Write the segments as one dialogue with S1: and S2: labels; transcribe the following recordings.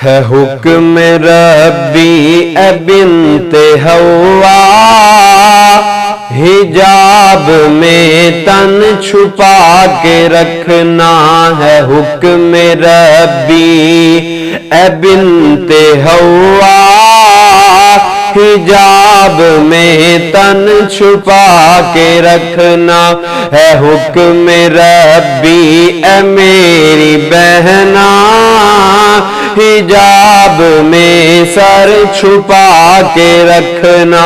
S1: ہے حکم ربی اے بنت حوا، حجاب میں تن چھپا کے رکھنا ہے حکم ربی اے بنت حوا، حجاب میں تن چھپا کے رکھنا ہے حکم ربی اے میری بہنا، حجاب میں سر چھپا کے رکھنا،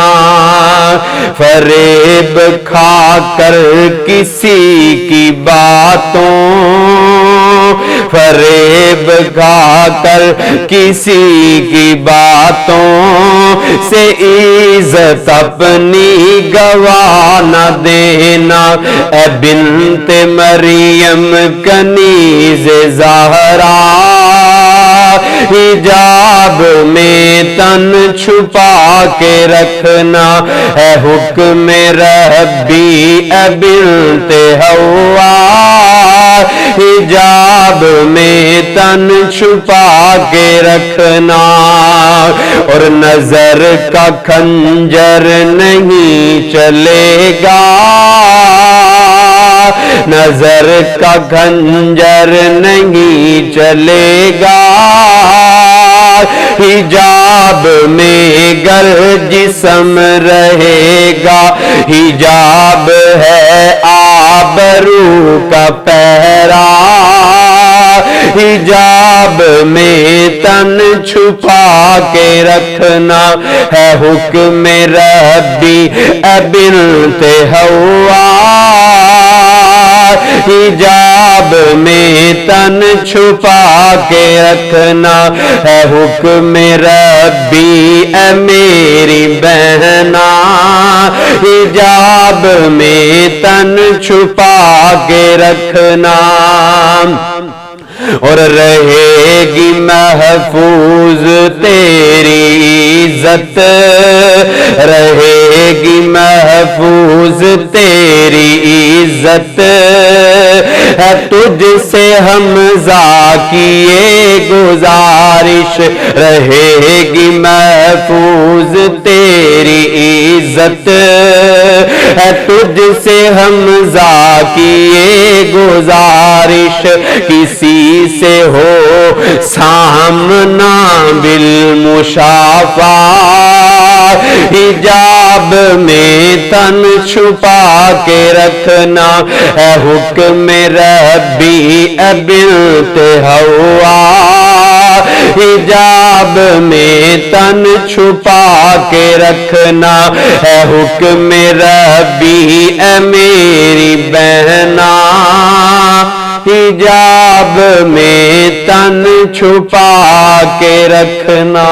S1: فریب کھا کر کسی کی باتوں، فریب کھا کر کسی کی باتوں سے عزت اپنی گوا نہ دینا، اے بنت مریم کنیز زہرا، حجاب میں تن چھپا کے رکھنا ہے حکم ربی اے بنت حوا، حجاب میں تن چھپا کے رکھنا، اور نظر کا خنجر نہیں چلے گا، نظر کا خنجر نہیں چلے گا، حجاب میں گر جسم رہے گا، حجاب ہے آبرو کا پہرا، حجاب میں تن چھپا کے رکھنا ہے حکم ربی اے بنت حوا، حجاب میں تن چھپا کے رکھنا ہے حکم ربی اے میری بہنا، حجاب میں تن چھپا کے رکھنا، اور رہے گی محفوظ تیری عزت، رہے گی محفوظ تیری عزت، ہے تجھ سے حمزہ کی یہ گزارش، رہے گی محفوظ تیری عزت، ہے تجھ سے حمزہ کی یہ گزارش، کسی سے ہو سامنا بالمشافہ، حجاب میں تن چھپا کے رکھنا ہے حکم ربی اے بنت حوا، حجاب میں تن چھپا کے رکھنا ہے حکم ربی اے میری بہنا، حجاب میں تن چھپا کے رکھنا۔